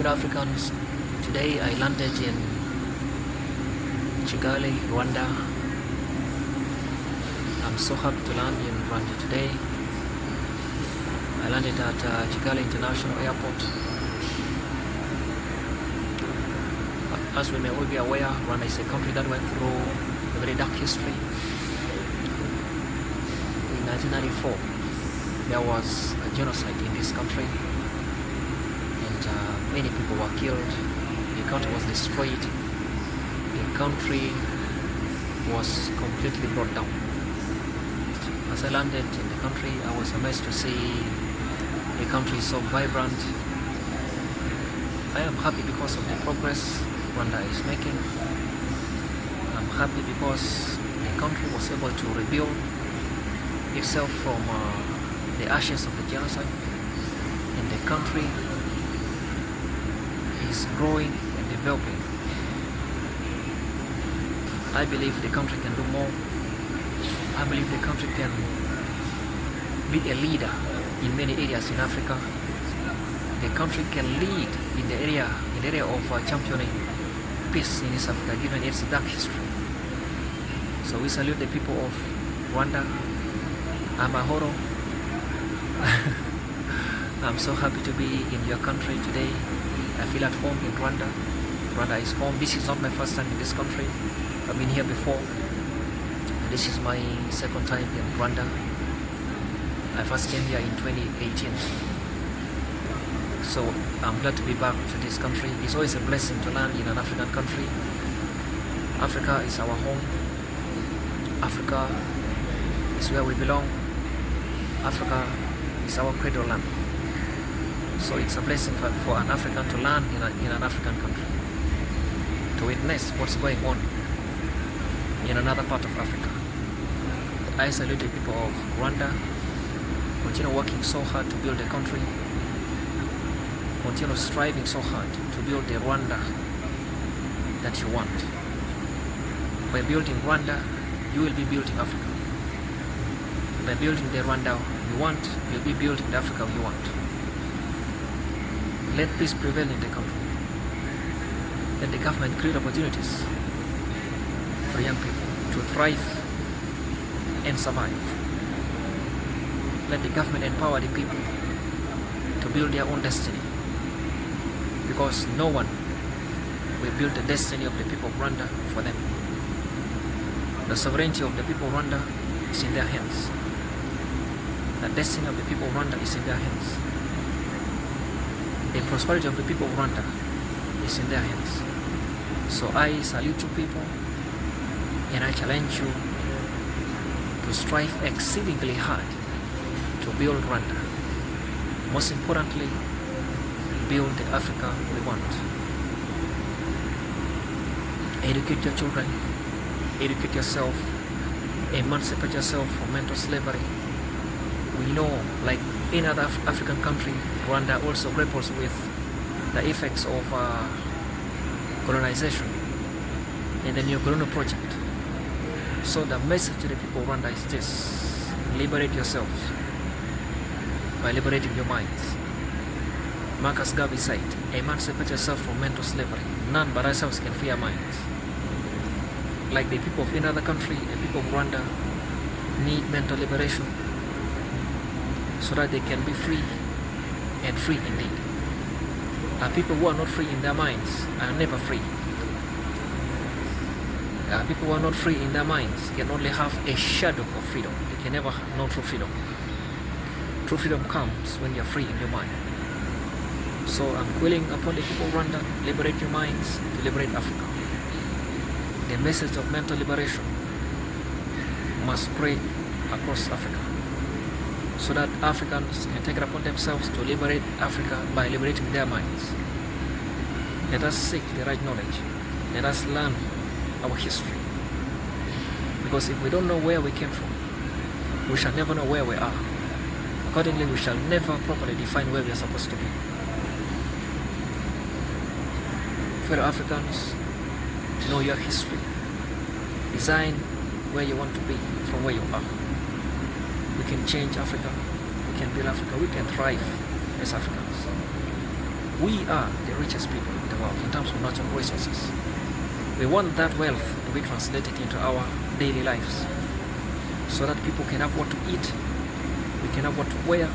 fellow Africans, today I landed in Kigali, Rwanda. I'm so happy to land in Rwanda today. I landed at Kigali International Airport. As we may all be aware, Rwanda is a country that went through a very dark history. In 1994, there was a genocide in this country, and many people were killed. The country was destroyed. The country was completely brought down. As I landed in the country, I was amazed to see the country is so vibrant. I am happy because of the progress Rwanda is making. I'm happy because the country was able to rebuild itself from the ashes of the genocide, and the country is growing and developing. I believe the country can do more. I believe the country can be a leader in many areas in Africa. The country can lead in the area of championing peace in East Africa, given its dark history. So we salute the people of Rwanda. Amahoro. I'm so happy to be in your country today. I feel at home in Rwanda. Rwanda is home. This is not my first time in this country. I've been here before. This is my second time in Rwanda. I first came here in 2018. So I'm glad to be back to this country. It's always a blessing to land in an African country. Africa is our home. Africa is where we belong. Africa is our cradle land. So it's a blessing for an African to land in an African country, to witness what's going on in another part of Africa. I salute the people of Rwanda. Continue working so hard to build a country. Continue striving so hard to build the Rwanda that you want. By building Rwanda, you will be building Africa. By building the Rwanda you want, you'll be building the Africa you want. Let peace prevail in the country. Let the government create opportunities for young people to thrive and survive. Let the government empower the people to build their own destiny, because no one will build the destiny of the people of Rwanda for them. The sovereignty of the people of Rwanda is in their hands. The destiny of the people of Rwanda is in their hands. The prosperity of the people of Rwanda is in their hands. So I salute you people, and I challenge you to strive exceedingly hard to build Rwanda. Most importantly, build the Africa we want. Educate your children, educate yourself, emancipate yourself from mental slavery. We know, like any other African country, Rwanda also grapples with the effects of colonization and the neo-colonial project. So the message to the people of Rwanda is this: liberate yourselves by liberating your minds. Marcus Garvey said, emancipate yourself from mental slavery. None but ourselves can free our minds. Like the people of any other country, the people of Rwanda need mental liberation so that they can be free, and free indeed. People who are not free in their minds are never free. People who are not free in their minds can only have a shadow of freedom. They can never know true freedom. True freedom comes when you're free in your mind. So I'm calling upon the people of Rwanda, liberate your minds to liberate Africa. The message of mental liberation must spread across Africa, so that Africans can take it upon themselves to liberate Africa by liberating their minds. Let us seek the right knowledge. Let us learn our history. Because if we don't know where we came from, we shall never know where we are. Accordingly, we shall never properly define where we are supposed to be. Fellow Africans, know your history. Design where you want to be from where you are. We can change Africa. We can build Africa. We can thrive as Africans. We are the richest people in the world in terms of natural resources. We want that wealth to be translated into our daily lives so that people can have what to eat, we can have what to wear,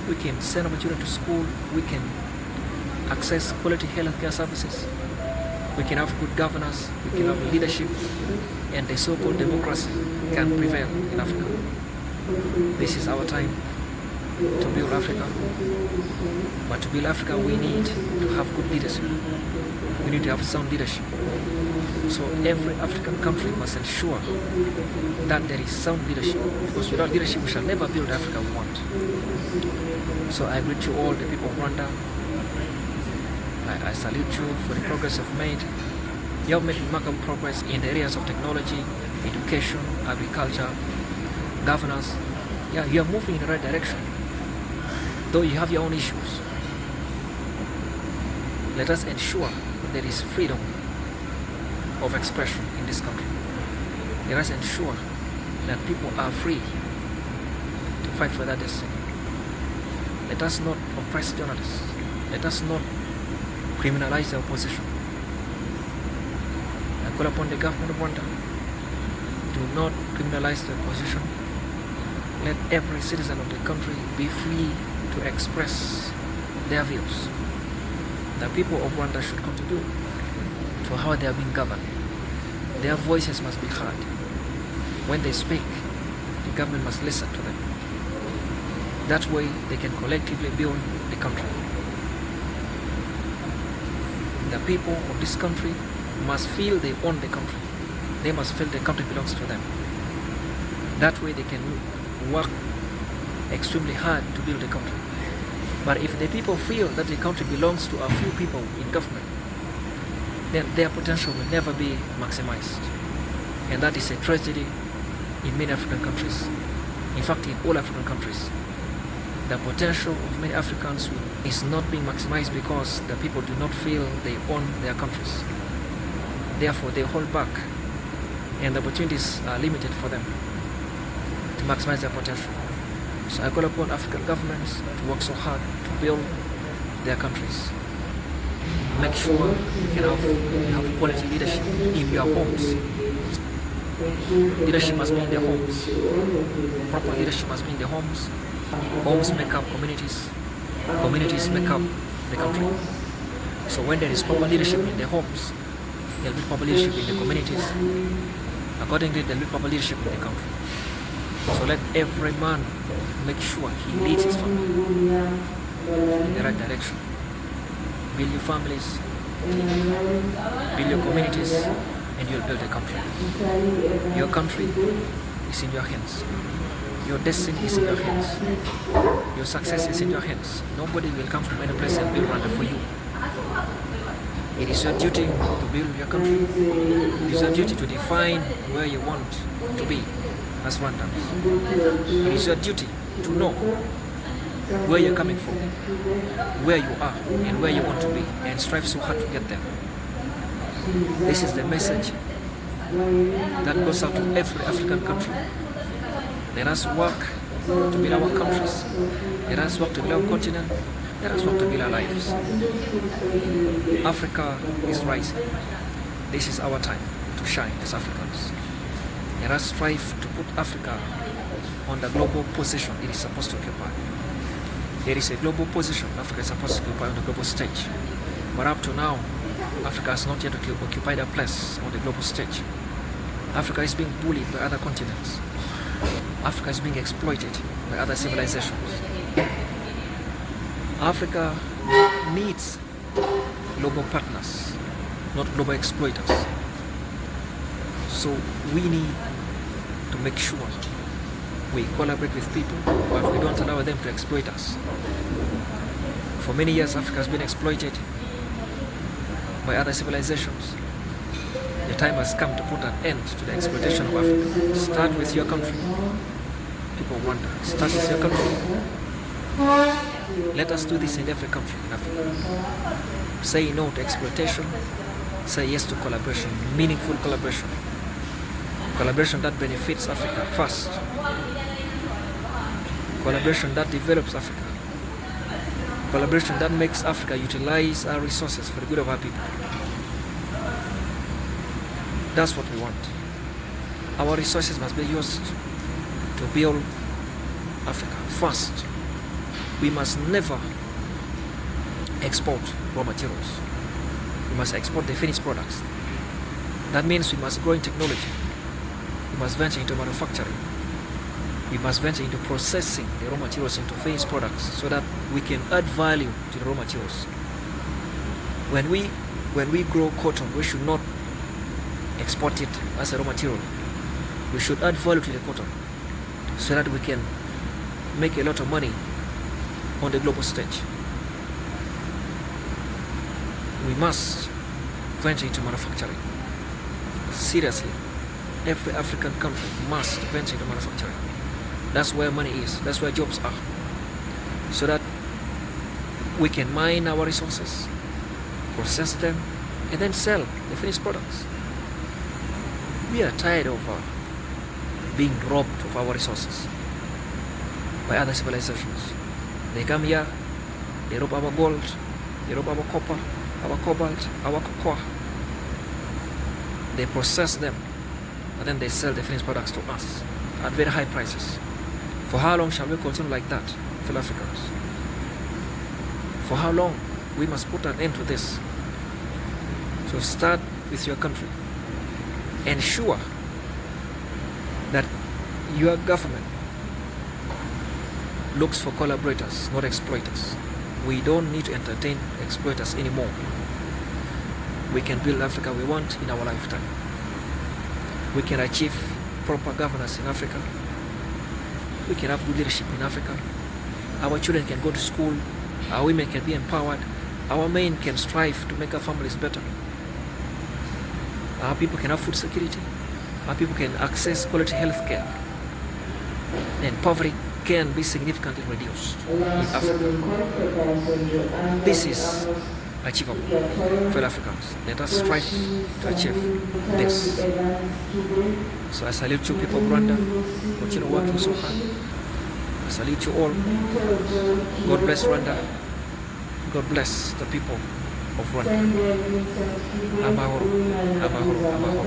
we can send our children to school, we can access quality health care services, we can have good governance, we can have leadership, and the so-called democracy can prevail in Africa. This is our time to build Africa. But to build Africa, we need to have good leadership. We need to have sound leadership. So every African country must ensure that there is sound leadership, because without leadership we shall never build the Africa we want. So I greet you all, the people of Rwanda. I salute you for the progress you've made. You have made remarkable progress in the areas of technology, education, agriculture, governance. Yeah, you are moving in the right direction, though you have your own issues. Let us ensure that there is freedom of expression in this country. Let us ensure that people are free to fight for their destiny. Let us not oppress journalists. Let us not criminalize the opposition. I call upon the government of Rwanda, do not criminalize the opposition. Let every citizen of the country be free to express their views. The people of Rwanda should contribute to how they are being governed. Their voices must be heard. When they speak, the government must listen to them. That way they can collectively build the country. The people of this country must feel they own the country. They must feel the country belongs to them. That way they can work extremely hard to build the country. But if the people feel that the country belongs to a few people in government, then their potential will never be maximized. And that is a tragedy in many African countries. In fact, in all African countries. The potential of many Africans is not being maximized because the people do not feel they own their countries. Therefore, they hold back, and the opportunities are limited for them to maximize their potential. So I call upon African governments to work so hard to build their countries. Make sure you have quality leadership in your homes. Leadership must be in the homes. Proper leadership must be in the homes. Homes make up communities. Communities make up the country. So when there is proper leadership in the homes, there will be proper leadership in the communities. Accordingly, there will be proper leadership in the country. So let every man make sure he leads his family in the right direction. Build your families, build your communities, and you'll build a country. Your country is in your hands. Your destiny is in your hands. Your success is in your hands. Nobody will come from any place and build Rwanda for you. It is your duty to build your country. It is your duty to define where you want to be as Rwandans. It is your duty to know where you're coming from, where you are, and where you want to be, and strive so hard to get there. This is the message that goes out to every African country. Let us work to build our countries. Let us work to build our continent. Let us work to build our lives. Africa is rising. This is our time to shine as Africans. Let us strive to put Africa on the global position it is supposed to occupy. There is a global position Africa is supposed to occupy on the global stage. But up to now, Africa has not yet occupied a place on the global stage. Africa is being bullied by other continents. Africa is being exploited by other civilizations. Africa needs global partners, not global exploiters. So we need to make sure we collaborate with people, but we don't allow them to exploit us. For many years, Africa has been exploited by other civilizations. The time has come to put an end to the exploitation of Africa. Start with your country. People wonder, start with your country. Let us do this in every country in Africa. Say no to exploitation. Say yes to collaboration, meaningful collaboration. Collaboration that benefits Africa first. Collaboration that develops Africa. Collaboration that makes Africa utilize our resources for the good of our people. That's what we want. Our resources must be used to build Africa. First, we must never export raw materials. We must export the finished products. That means we must grow in technology. We must venture into manufacturing. We must venture into processing the raw materials into finished products so that we can add value to the raw materials. When we grow cotton, we should not export it as a raw material. We should add value to the cotton so that we can make a lot of money on the global stage. We must venture into manufacturing. Seriously, every African country must venture into manufacturing. That's where money is. That's where jobs are. So that we can mine our resources, process them, and then sell the finished products. We are tired of being robbed of our resources by other civilizations. They come here, they rob our gold, they rob our copper, our cobalt, our cocoa. They process them, and then they sell the finished products to us at very high prices. For how long shall we continue like that, fellow Africans? For how long? We must put an end to this. So start with your country. Ensure that your government looks for collaborators, not exploiters. We don't need to entertain exploiters anymore. We can build Africa we want in our lifetime. We can achieve proper governance in Africa. We can have good leadership in Africa. Our children can go to school. Our women can be empowered. Our men can strive to make our families better. Our people can have food security. Our people can access quality health care. And poverty can be significantly reduced in Africa. This is achievable for Africans. Let us strive to achieve this. So I salute you, people of Rwanda. Continue working so hard. I salute you all. God bless Rwanda. God bless the people of Rwanda. Amahoro, amahoro, amahoro.